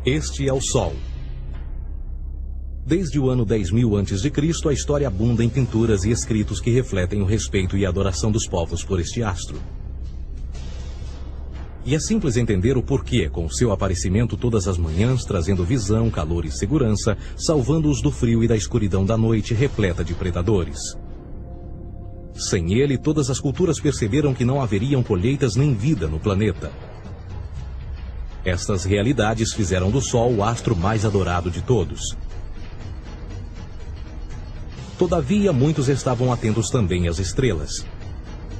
Este é o Sol. Desde o ano 10.000 a.C., a história abunda em pinturas e escritos que refletem o respeito e a adoração dos povos por este astro. E é simples entender o porquê, com seu aparecimento todas as manhãs, trazendo visão, calor e segurança, salvando-os do frio e da escuridão da noite repleta de predadores. Sem ele, todas as culturas perceberam que não haveriam colheitas nem vida no planeta. Estas realidades fizeram do Sol o astro mais adorado de todos. Todavia, muitos estavam atentos também às estrelas.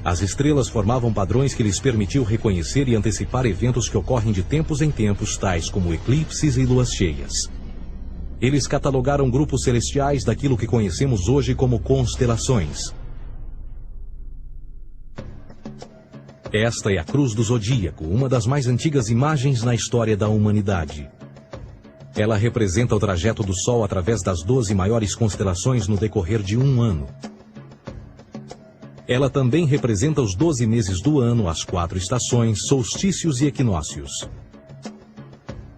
As estrelas formavam padrões que lhes permitiam reconhecer e antecipar eventos que ocorrem de tempos em tempos, tais como eclipses e luas cheias. Eles catalogaram grupos celestiais daquilo que conhecemos hoje como constelações. Esta é a Cruz do Zodíaco, uma das mais antigas imagens na história da humanidade. Ela representa o trajeto do Sol através das 12 maiores constelações no decorrer de um ano. Ela também representa os 12 meses do ano, as 4 estações, solstícios e equinócios.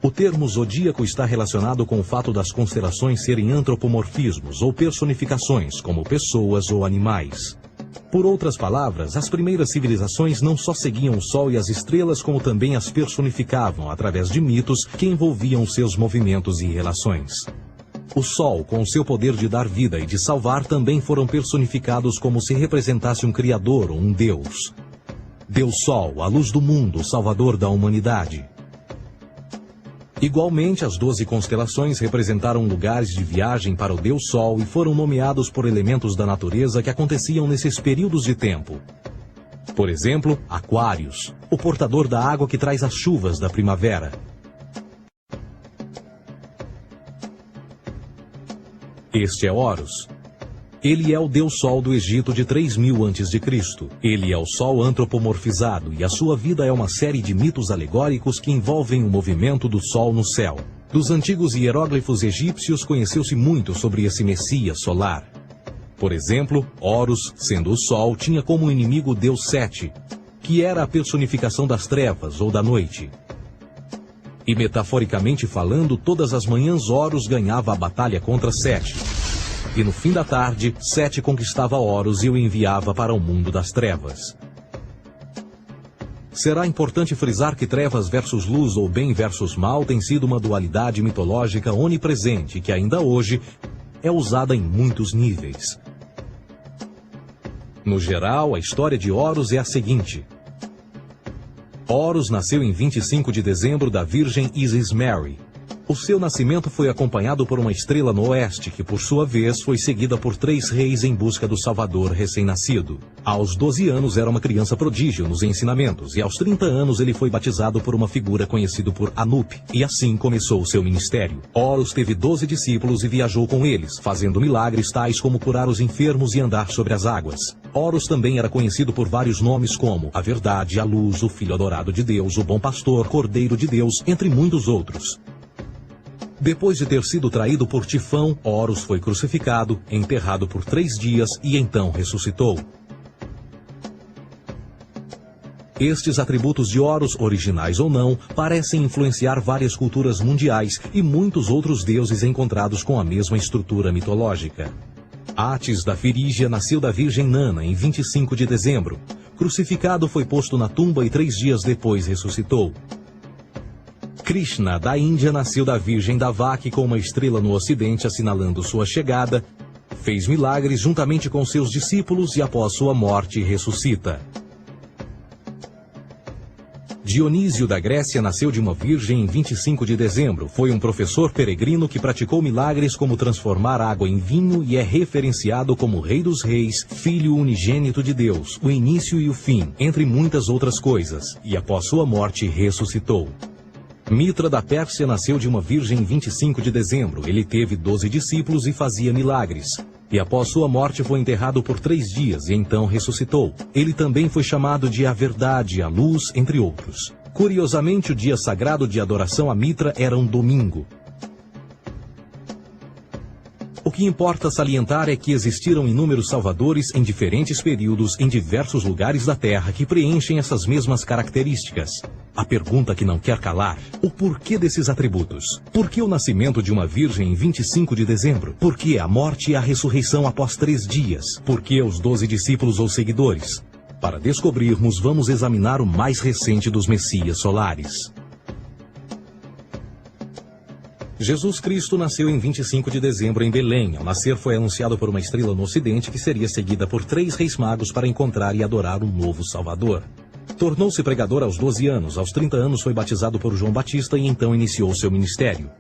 O termo zodíaco está relacionado com o fato das constelações serem antropomorfismos ou personificações, como pessoas ou animais. Por outras palavras, as primeiras civilizações não só seguiam o Sol e as estrelas, como também as personificavam através de mitos que envolviam seus movimentos e relações. O Sol, com seu poder de dar vida e de salvar, também foram personificados como se representasse um Criador ou um Deus. Deus Sol, a luz do mundo, o Salvador da humanidade. Igualmente, as 12 constelações representaram lugares de viagem para o Deus Sol e foram nomeados por elementos da natureza que aconteciam nesses períodos de tempo. Por exemplo, Aquários, o portador da água que traz as chuvas da primavera. Este é Horus. Ele é o Deus Sol do Egito de 3.000 a.C. Ele é o Sol antropomorfizado e a sua vida é uma série de mitos alegóricos que envolvem o movimento do Sol no céu. Dos antigos hieróglifos egípcios conheceu-se muito sobre esse Messias solar. Por exemplo, Horus, sendo o Sol, tinha como inimigo o Deus Sete, que era a personificação das trevas ou da noite. E metaforicamente falando, todas as manhãs Horus ganhava a batalha contra Sete. E no fim da tarde, Sete conquistava Horus e o enviava para o mundo das trevas. Será importante frisar que trevas versus luz ou bem versus mal tem sido uma dualidade mitológica onipresente que ainda hoje é usada em muitos níveis. No geral, a história de Horus é a seguinte. Horus nasceu em 25 de dezembro da Virgem Isis Mary. O seu nascimento foi acompanhado por uma estrela no oeste, que por sua vez foi seguida por 3 reis em busca do Salvador recém-nascido. Aos 12 anos era uma criança prodígio nos ensinamentos, e aos 30 anos ele foi batizado por uma figura conhecida por Anup, e assim começou o seu ministério. Horus teve 12 discípulos e viajou com eles, fazendo milagres tais como curar os enfermos e andar sobre as águas. Horus também era conhecido por vários nomes como a Verdade, a Luz, o Filho Adorado de Deus, o Bom Pastor, Cordeiro de Deus, entre muitos outros. Depois de ter sido traído por Tifão, Horus foi crucificado, enterrado por 3 dias e então ressuscitou. Estes atributos de Horus, originais ou não, parecem influenciar várias culturas mundiais e muitos outros deuses encontrados com a mesma estrutura mitológica. Atis da Firígia nasceu da Virgem Nana em 25 de dezembro. Crucificado, foi posto na tumba e 3 dias depois ressuscitou. Krishna, da Índia, nasceu da Virgem Davaki com uma estrela no ocidente assinalando sua chegada, fez milagres juntamente com seus discípulos e após sua morte ressuscita. Dionísio da Grécia nasceu de uma virgem em 25 de dezembro. Foi um professor peregrino que praticou milagres como transformar água em vinho e é referenciado como Rei dos Reis, Filho unigênito de Deus, o início e o fim, entre muitas outras coisas, e após sua morte ressuscitou. Mitra da Pérsia nasceu de uma virgem em 25 de dezembro. Ele teve 12 discípulos e fazia milagres. E após sua morte foi enterrado por 3 dias e então ressuscitou. Ele também foi chamado de a Verdade, a Luz, entre outros. Curiosamente, o dia sagrado de adoração a Mitra era um domingo. O que importa salientar é que existiram inúmeros salvadores em diferentes períodos em diversos lugares da Terra que preenchem essas mesmas características. A pergunta que não quer calar: o porquê desses atributos? Por que o nascimento de uma virgem em 25 de dezembro? Por que a morte e a ressurreição após 3 dias? Por que os 12 discípulos ou seguidores? Para descobrirmos, vamos examinar o mais recente dos Messias solares. Jesus Cristo nasceu em 25 de dezembro em Belém. Ao nascer foi anunciado por uma estrela no ocidente que seria seguida por 3 reis magos para encontrar e adorar um novo Salvador. Tornou-se pregador aos 12 anos. Aos 30 anos foi batizado por João Batista e então iniciou seu ministério.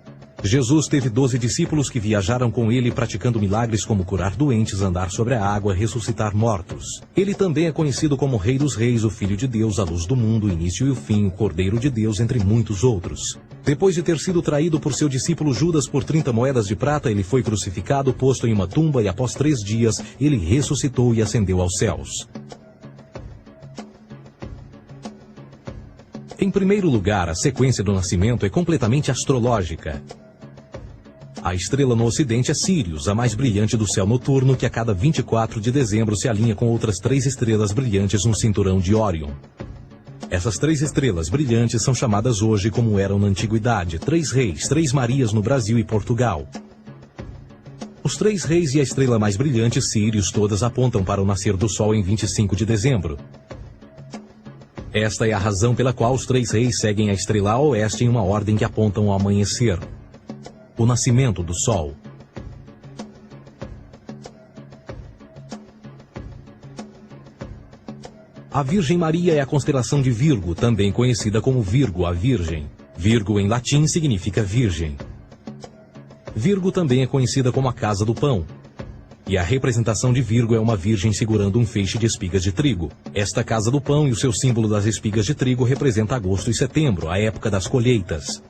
Jesus teve 12 discípulos que viajaram com ele praticando milagres como curar doentes, andar sobre a água, ressuscitar mortos. Ele também é conhecido como Rei dos Reis, o Filho de Deus, a luz do mundo, o início e o fim, o Cordeiro de Deus, entre muitos outros. Depois de ter sido traído por seu discípulo Judas por 30 moedas de prata, ele foi crucificado, posto em uma tumba e após 3 dias ele ressuscitou e ascendeu aos céus. Em primeiro lugar, a sequência do nascimento é completamente astrológica. A estrela no ocidente é Sírius, a mais brilhante do céu noturno, que a cada 24 de dezembro se alinha com outras 3 estrelas brilhantes no cinturão de Órion. Essas 3 estrelas brilhantes são chamadas hoje, como eram na antiguidade, 3 reis, 3 Marias no Brasil e Portugal. Os 3 reis e a estrela mais brilhante, Sírius, todas apontam para o nascer do Sol em 25 de dezembro. Esta é a razão pela qual os 3 reis seguem a estrela a oeste em uma ordem que apontam ao amanhecer. O nascimento do Sol. A Virgem Maria é a constelação de Virgo, também conhecida como Virgo, a Virgem. Virgo em latim significa virgem. Virgo também é conhecida como a casa do pão. E a representação de Virgo é uma virgem segurando um feixe de espigas de trigo. Esta casa do pão e o seu símbolo das espigas de trigo representa agosto e setembro, a época das colheitas.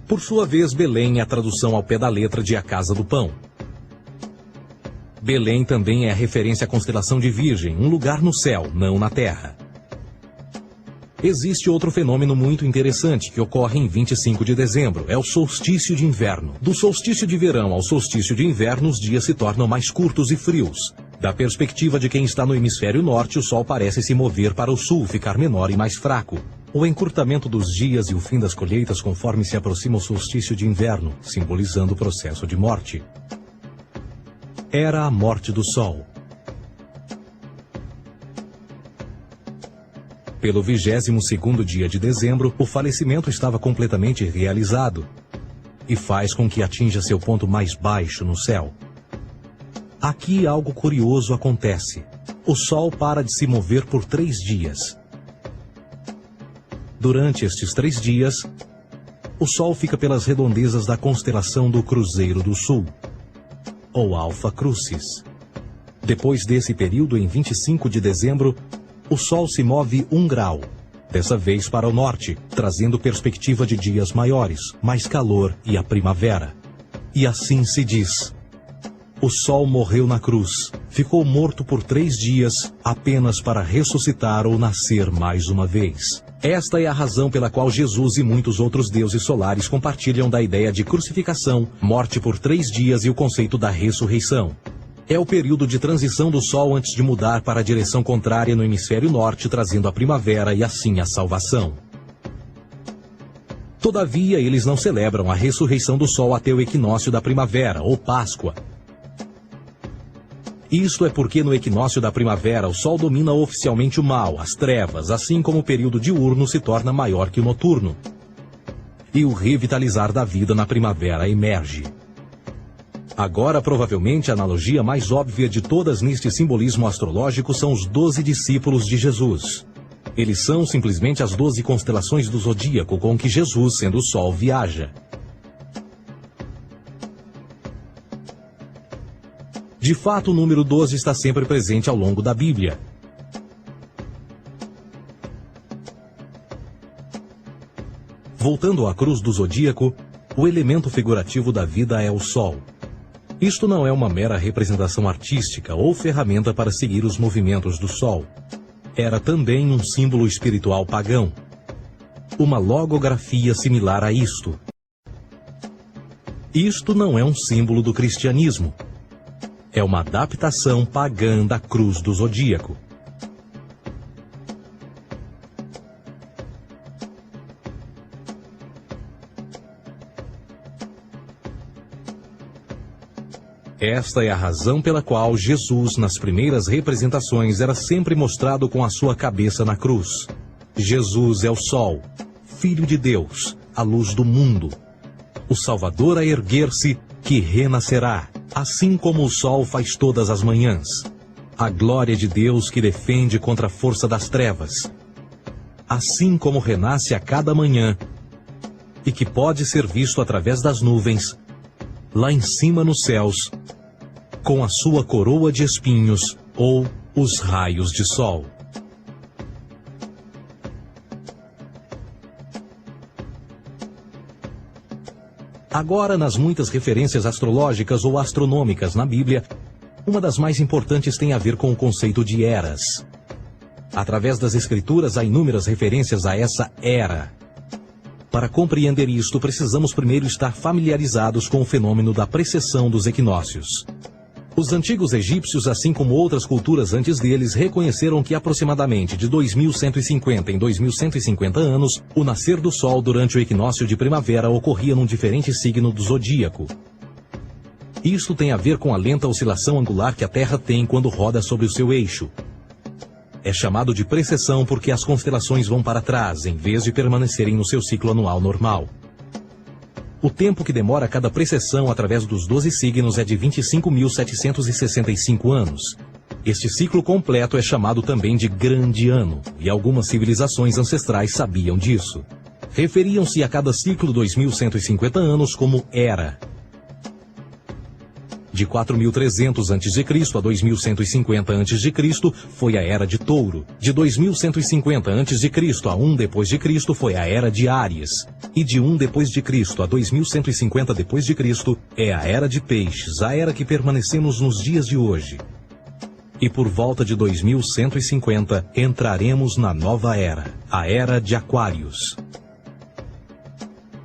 Por sua vez, Belém é a tradução ao pé da letra de a casa do pão. Belém também é a referência à constelação de Virgem, um lugar no céu, não na terra. Existe outro fenômeno muito interessante que ocorre em 25 de dezembro, é o solstício de inverno. Do solstício de verão ao solstício de inverno, os dias se tornam mais curtos e frios. Da perspectiva de quem está no hemisfério norte, o sol parece se mover para o sul, ficar menor e mais fraco. O encurtamento dos dias e o fim das colheitas conforme se aproxima o solstício de inverno, simbolizando o processo de morte. Era a morte do sol. Pelo 22º dia de dezembro, o falecimento estava completamente realizado e faz com que atinja seu ponto mais baixo no céu. Aqui algo curioso acontece. O Sol para de se mover por 3 dias. Durante estes 3 dias, o Sol fica pelas redondezas da constelação do Cruzeiro do Sul, ou Alfa Crucis. Depois desse período, em 25 de dezembro, o Sol se move 1 grau, dessa vez para o norte, trazendo perspectiva de dias maiores, mais calor e a primavera. E assim se diz: o Sol morreu na cruz, ficou morto por 3 dias, apenas para ressuscitar ou nascer mais uma vez. Esta é a razão pela qual Jesus e muitos outros deuses solares compartilham da ideia de crucificação, morte por 3 dias e o conceito da ressurreição. É o período de transição do Sol antes de mudar para a direção contrária no hemisfério norte, trazendo a primavera e assim a salvação. Todavia, eles não celebram a ressurreição do Sol até o equinócio da primavera, ou Páscoa. Isto é porque no equinócio da primavera o Sol domina oficialmente o mal, as trevas, assim como o período diurno se torna maior que o noturno. E o revitalizar da vida na primavera emerge. Agora, provavelmente, a analogia mais óbvia de todas neste simbolismo astrológico são os 12 discípulos de Jesus. Eles são simplesmente as 12 constelações do zodíaco com que Jesus, sendo o Sol, viaja. De fato, o número 12 está sempre presente ao longo da Bíblia. Voltando à cruz do zodíaco, o elemento figurativo da vida é o Sol. Isto não é uma mera representação artística ou ferramenta para seguir os movimentos do Sol. Era também um símbolo espiritual pagão. Uma logografia similar a isto. Isto não é um símbolo do cristianismo. É uma adaptação pagã da cruz do zodíaco. Esta é a razão pela qual Jesus, nas primeiras representações, era sempre mostrado com a sua cabeça na cruz. Jesus é o Sol, Filho de Deus, a luz do mundo. O Salvador a erguer-se, que renascerá, assim como o sol faz todas as manhãs. A glória de Deus que defende contra a força das trevas. Assim como renasce a cada manhã, e que pode ser visto através das nuvens, lá em cima nos céus, com a sua coroa de espinhos ou os raios de sol. Agora, nas muitas referências astrológicas ou astronômicas na Bíblia, uma das mais importantes tem a ver com o conceito de eras. Através das Escrituras há inúmeras referências a essa era. Para compreender isto, precisamos primeiro estar familiarizados com o fenômeno da precessão dos equinócios. Os antigos egípcios, assim como outras culturas antes deles, reconheceram que aproximadamente de 2150 em 2150 anos, o nascer do Sol durante o equinócio de primavera ocorria num diferente signo do zodíaco. Isto tem a ver com a lenta oscilação angular que a Terra tem quando roda sobre o seu eixo. É chamado de precessão porque as constelações vão para trás, em vez de permanecerem no seu ciclo anual normal. O tempo que demora cada precessão através dos 12 signos é de 25.765 anos. Este ciclo completo é chamado também de Grande Ano, e algumas civilizações ancestrais sabiam disso. Referiam-se a cada ciclo 2.150 anos como Era. De 4.300 a.C. a 2.150 a.C. foi a Era de Touro. De 2.150 a.C. a 1 d.C. foi a Era de Áries. E de 1 d.C. a 2.150 d.C. é a Era de Peixes, a era que permanecemos nos dias de hoje. E por volta de 2150 entraremos na nova era, a Era de Aquários.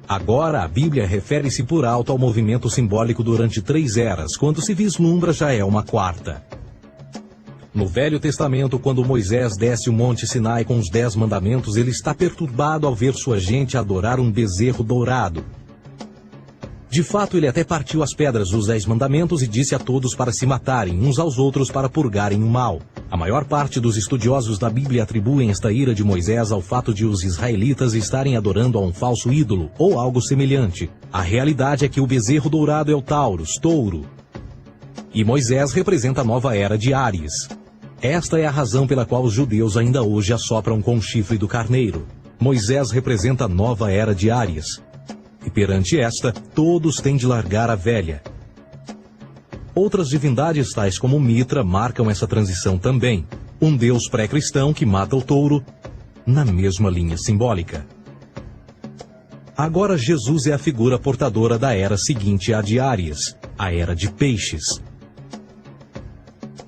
Agora, a Bíblia refere-se por alto ao movimento simbólico durante 3 eras, quando se vislumbra já é uma quarta. No Velho Testamento, quando Moisés desce o Monte Sinai com os 10 mandamentos, ele está perturbado ao ver sua gente adorar um bezerro dourado. De fato, ele até partiu as pedras dos 10 mandamentos e disse a todos para se matarem uns aos outros para purgarem o mal. A maior parte dos estudiosos da Bíblia atribuem esta ira de Moisés ao fato de os israelitas estarem adorando a um falso ídolo, ou algo semelhante. A realidade é que o bezerro dourado é o Taurus, touro. E Moisés representa a nova era de Áries. Esta é a razão pela qual os judeus ainda hoje assopram com o chifre do carneiro. Moisés representa a nova era de Áries. E perante esta, todos têm de largar a velha. Outras divindades, tais como Mitra, marcam essa transição também. Um deus pré-cristão que mata o touro, na mesma linha simbólica. Agora Jesus é a figura portadora da era seguinte à de Áries, a Era de Peixes.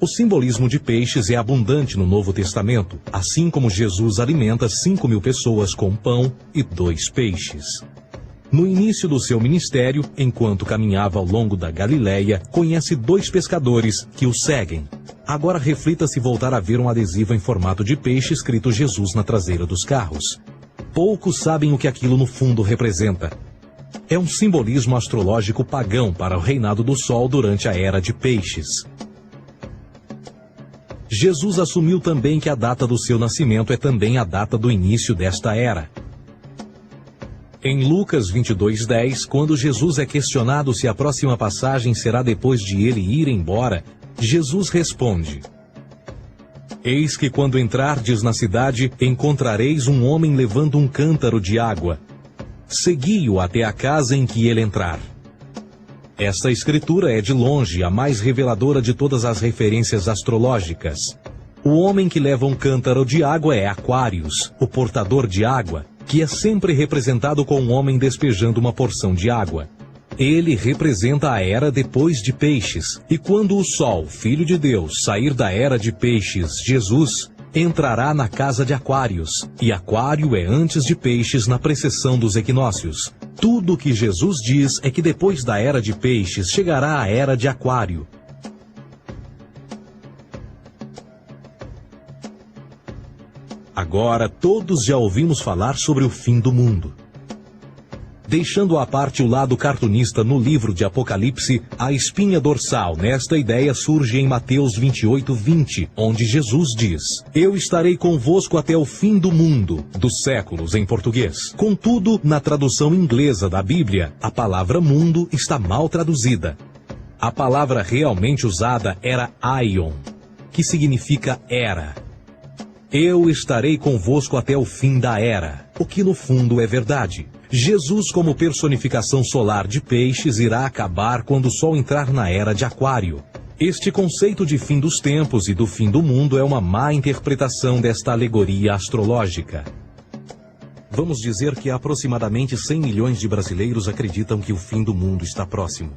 O simbolismo de peixes é abundante no Novo Testamento, assim como Jesus alimenta 5.000 pessoas com pão e 2 peixes. No início do seu ministério, enquanto caminhava ao longo da Galileia, conhece 2 pescadores que o seguem. Agora reflita se voltar a ver um adesivo em formato de peixe escrito Jesus na traseira dos carros. Poucos sabem o que aquilo no fundo representa. É um simbolismo astrológico pagão para o reinado do Sol durante a Era de Peixes. Jesus assumiu também que a data do seu nascimento é também a data do início desta era. Em Lucas 22:10, quando Jesus é questionado se a próxima passagem será depois de ele ir embora, Jesus responde: Eis que quando entrardes na cidade, encontrareis um homem levando um cântaro de água. Segui-o até a casa em que ele entrar. Esta escritura é de longe a mais reveladora de todas as referências astrológicas. O homem que leva um cântaro de água é Aquários, o portador de água, que é sempre representado com um homem despejando uma porção de água. Ele representa a era depois de Peixes, e quando o Sol, Filho de Deus, sair da era de Peixes, Jesus, entrará na casa de Aquários, e Aquário é antes de Peixes na precessão dos equinócios. Tudo o que Jesus diz é que depois da era de Peixes chegará a era de Aquário. Agora todos já ouvimos falar sobre o fim do mundo. Deixando à parte o lado cartunista no livro de Apocalipse, a espinha dorsal nesta ideia surge em Mateus 28:20, onde Jesus diz: Eu estarei convosco até o fim do mundo, dos séculos em português. Contudo, na tradução inglesa da Bíblia, a palavra mundo está mal traduzida. A palavra realmente usada era aion, que significa era. Eu estarei convosco até o fim da era, o que no fundo é verdade. Jesus, como personificação solar de peixes, irá acabar quando o Sol entrar na era de Aquário. Este conceito de fim dos tempos e do fim do mundo é uma má interpretação desta alegoria astrológica. Vamos dizer que aproximadamente 100 milhões de brasileiros acreditam que o fim do mundo está próximo.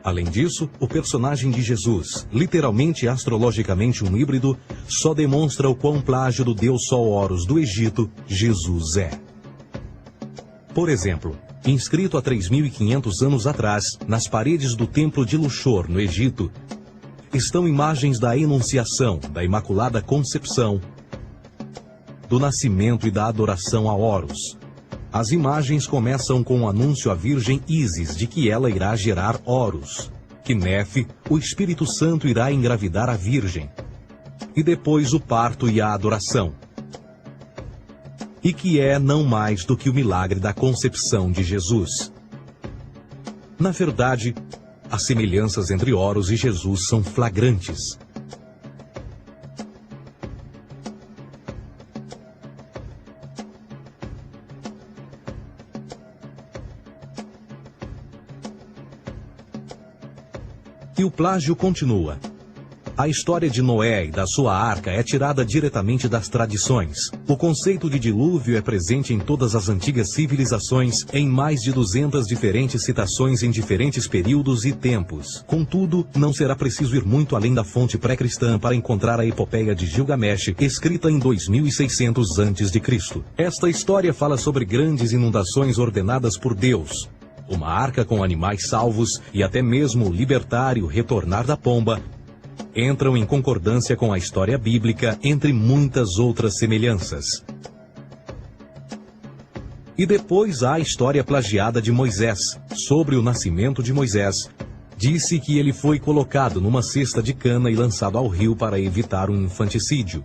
Além disso, o personagem de Jesus, literalmente e astrologicamente um híbrido, só demonstra o quão plágio do deus Sol Horus do Egito, Jesus é. Por exemplo, inscrito há 3.500 anos atrás, nas paredes do templo de Luxor, no Egito, estão imagens da Enunciação, da Imaculada Concepção, do nascimento e da adoração a Horus. As imagens começam com o anúncio à Virgem Ísis de que ela irá gerar Horus, que Nefe, o Espírito Santo, irá engravidar a Virgem, e depois o parto e a adoração, e que é não mais do que o milagre da concepção de Jesus. Na verdade, as semelhanças entre Horus e Jesus são flagrantes. E o plágio continua. A história de Noé e da sua arca é tirada diretamente das tradições. O conceito de dilúvio é presente em todas as antigas civilizações, em mais de 200 diferentes citações em diferentes períodos e tempos. Contudo, não será preciso ir muito além da fonte pré-cristã para encontrar a epopeia de Gilgamesh, escrita em 2600 a.C. Esta história fala sobre grandes inundações ordenadas por Deus, uma arca com animais salvos e até mesmo o libertário retornar da pomba, entram em concordância com a história bíblica, entre muitas outras semelhanças. E depois há a história plagiada de Moisés, sobre o nascimento de Moisés. Disse que ele foi colocado numa cesta de cana e lançado ao rio para evitar um infanticídio.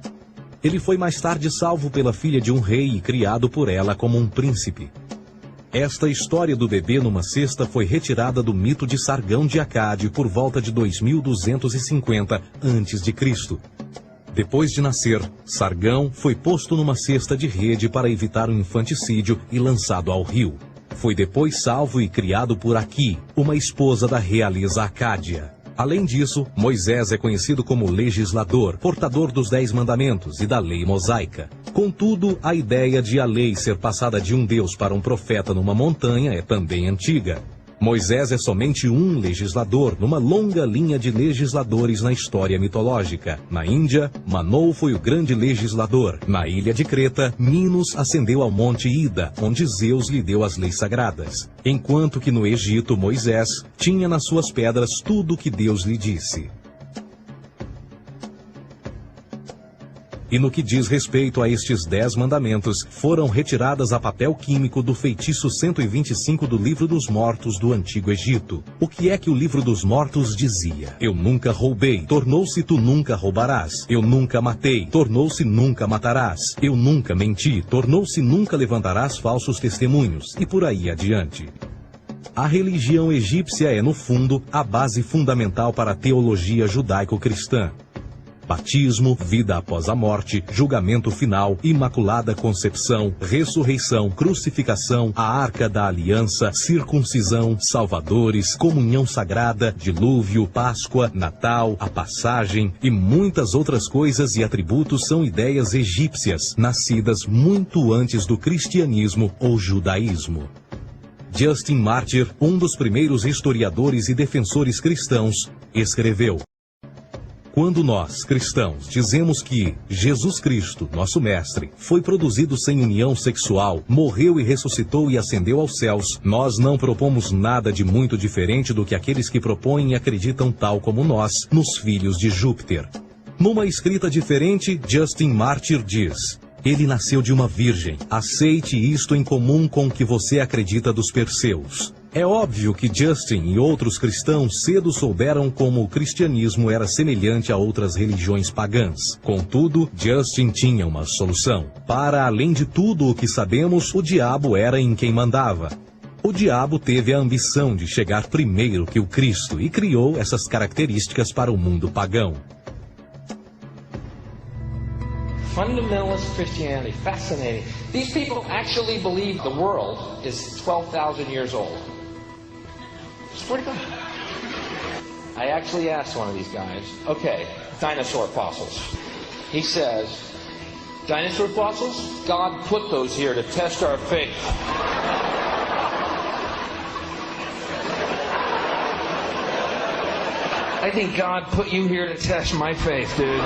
Ele foi mais tarde salvo pela filha de um rei e criado por ela como um príncipe. Esta história do bebê numa cesta foi retirada do mito de Sargão de Acade por volta de 2250 a.C. Depois de nascer, Sargão foi posto numa cesta de rede para evitar um infanticídio e lançado ao rio. Foi depois salvo e criado por Aqui, uma esposa da realeza Acádia. Além disso, Moisés é conhecido como legislador, portador dos 10 mandamentos e da lei mosaica. Contudo, a ideia de a lei ser passada de um Deus para um profeta numa montanha é também antiga. Moisés é somente um legislador numa longa linha de legisladores na história mitológica. Na Índia, Manoa foi o grande legislador. Na ilha de Creta, Minos ascendeu ao monte Ida, onde Zeus lhe deu as leis sagradas. Enquanto que no Egito, Moisés tinha nas suas pedras tudo o que Deus lhe disse. E no que diz respeito a estes 10 mandamentos, foram retiradas a papel químico do feitiço 125 do Livro dos Mortos do Antigo Egito. O que é que o Livro dos Mortos dizia? Eu nunca roubei, tornou-se tu nunca roubarás. Eu nunca matei, tornou-se nunca matarás. Eu nunca menti, tornou-se nunca levantarás falsos testemunhos. E por aí adiante. A religião egípcia é, no fundo, a base fundamental para a teologia judaico-cristã. Batismo, vida após a morte, julgamento final, imaculada concepção, ressurreição, crucificação, a arca da aliança, circuncisão, salvadores, comunhão sagrada, dilúvio, Páscoa, Natal, a passagem e muitas outras coisas e atributos são ideias egípcias, nascidas muito antes do cristianismo ou judaísmo. Justin Martyr, um dos primeiros historiadores e defensores cristãos, escreveu: quando nós, cristãos, dizemos que Jesus Cristo, nosso Mestre, foi produzido sem união sexual, morreu e ressuscitou e ascendeu aos céus, nós não propomos nada de muito diferente do que aqueles que propõem e acreditam tal como nós, nos filhos de Júpiter. Numa escrita diferente, Justin Martyr diz: Ele nasceu de uma virgem. Aceite isto em comum com o que você acredita dos Perseus. É óbvio que Justin e outros cristãos cedo souberam como o cristianismo era semelhante a outras religiões pagãs. Contudo, Justin tinha uma solução. Para além de tudo o que sabemos, o diabo era em quem mandava. O diabo teve a ambição de chegar primeiro que o Cristo e criou essas características para o mundo pagão. Fundamentalist Christianity, fascinating. These people actually believe the world is 12,000 years old. Swear to God. I actually asked one of these guys, okay, dinosaur fossils. He says, dinosaur fossils? God put those here to test our faith. I think God put you here to test my faith, dude.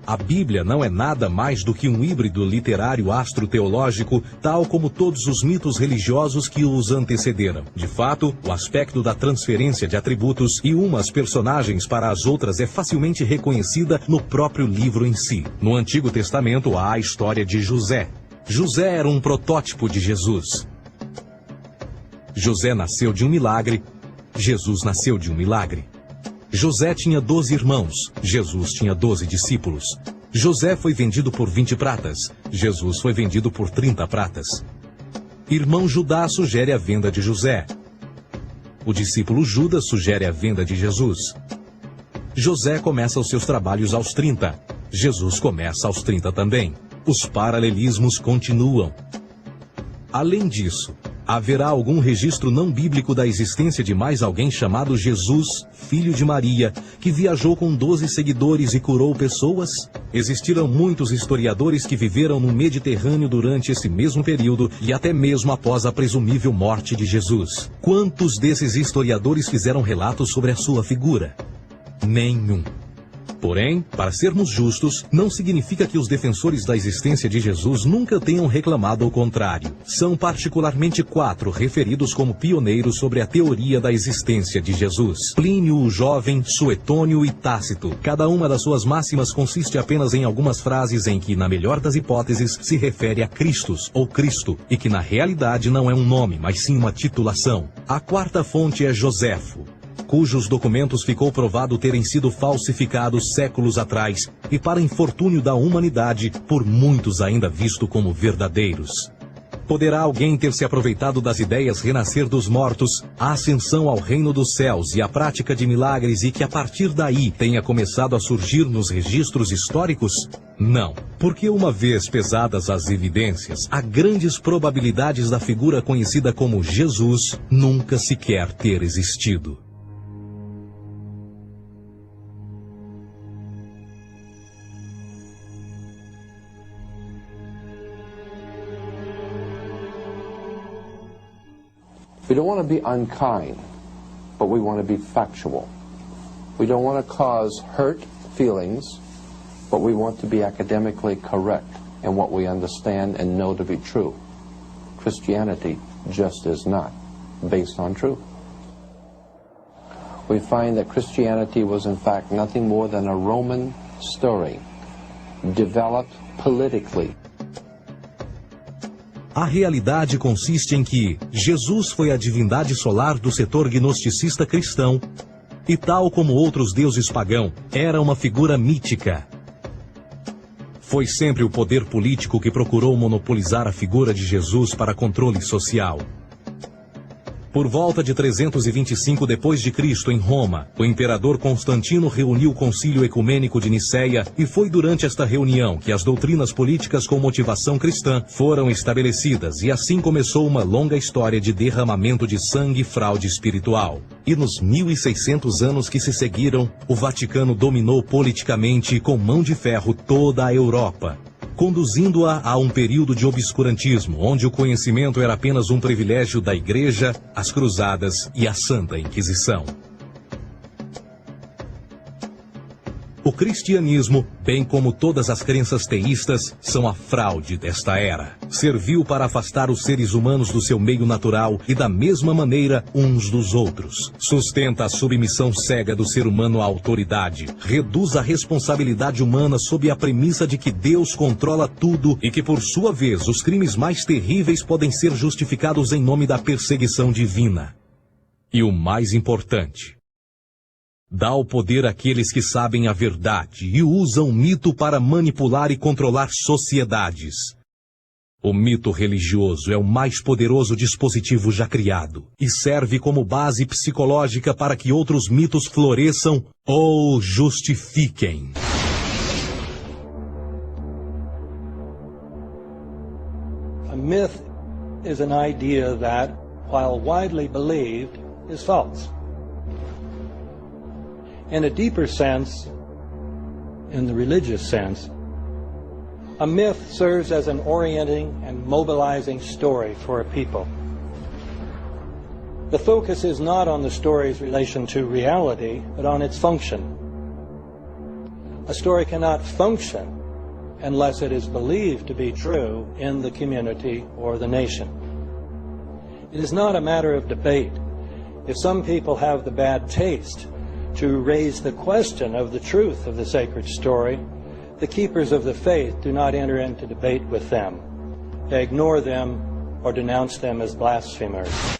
A Bíblia não é nada mais do que um híbrido literário astro-teológico, tal como todos os mitos religiosos que os antecederam. De fato, o aspecto da transferência de atributos e umas personagens para as outras é facilmente reconhecida no próprio livro em si. No Antigo Testamento há a história de José. José era um protótipo de Jesus. José nasceu de um milagre, Jesus nasceu de um milagre. José tinha 12 irmãos, Jesus tinha 12 discípulos. José foi vendido por 20 pratas, Jesus foi vendido por 30 pratas. Irmão Judá sugere a venda de José. O discípulo Judas sugere a venda de Jesus. José começa os seus trabalhos aos 30, Jesus começa aos 30 também. Os paralelismos continuam. Além disso, haverá algum registro não bíblico da existência de mais alguém chamado Jesus, filho de Maria, que viajou com 12 seguidores e curou pessoas? Existiram muitos historiadores que viveram no Mediterrâneo durante esse mesmo período e até mesmo após a presumível morte de Jesus. Quantos desses historiadores fizeram relatos sobre a sua figura? Nenhum. Porém, para sermos justos, não significa que os defensores da existência de Jesus nunca tenham reclamado o contrário. São particularmente 4 referidos como pioneiros sobre a teoria da existência de Jesus: Plínio o Jovem, Suetônio e Tácito. Cada uma das suas máximas consiste apenas em algumas frases em que, na melhor das hipóteses, se refere a Christus ou Cristo, e que na realidade não é um nome, mas sim uma titulação. A 4ª fonte é Joséfo, cujos documentos ficou provado terem sido falsificados séculos atrás e, para infortúnio da humanidade, por muitos ainda visto como verdadeiros. Poderá alguém ter se aproveitado das ideias renascer dos mortos, a ascensão ao reino dos céus e a prática de milagres e que a partir daí tenha começado a surgir nos registros históricos? Não, porque uma vez pesadas as evidências, há grandes probabilidades da figura conhecida como Jesus nunca sequer ter existido. We don't want to be unkind, but we want to be factual. We don't want to cause hurt feelings, but we want to be academically correct in what we understand and know to be true. Christianity just is not based on truth. We find that Christianity was in fact nothing more than a Roman story, developed politically. A realidade consiste em que Jesus foi a divindade solar do setor gnosticista cristão e, tal como outros deuses pagãos, era uma figura mítica. Foi sempre o poder político que procurou monopolizar a figura de Jesus para controle social. Por volta de 325 d.C., em Roma, o imperador Constantino reuniu o Concílio Ecumênico de Nicéia e foi durante esta reunião que as doutrinas políticas com motivação cristã foram estabelecidas e assim começou uma longa história de derramamento de sangue e fraude espiritual. E nos 1600 anos que se seguiram, o Vaticano dominou politicamente e com mão de ferro toda a Europa, conduzindo-a a um período de obscurantismo, onde o conhecimento era apenas um privilégio da Igreja, as Cruzadas e a Santa Inquisição. O cristianismo, bem como todas as crenças teístas, são a fraude desta era. Serviu para afastar os seres humanos do seu meio natural e da mesma maneira uns dos outros. Sustenta a submissão cega do ser humano à autoridade. Reduz a responsabilidade humana sob a premissa de que Deus controla tudo e que, por sua vez, os crimes mais terríveis podem ser justificados em nome da perseguição divina. E o mais importante, dá o poder àqueles que sabem a verdade e usam o mito para manipular e controlar sociedades. O mito religioso é o mais poderoso dispositivo já criado e serve como base psicológica para que outros mitos floresçam ou justifiquem. A myth is an idea that, while widely believed, is false. In a deeper sense, in the religious sense, a myth serves as an orienting and mobilizing story for a people. The focus is not on the story's relation to reality, but on its function. A story cannot function unless it is believed to be true in the community or the nation. It is not a matter of debate. If some people have the bad taste to raise the question of the truth of the sacred story, the keepers of the faith do not enter into debate with them. They ignore them or denounce them as blasphemers.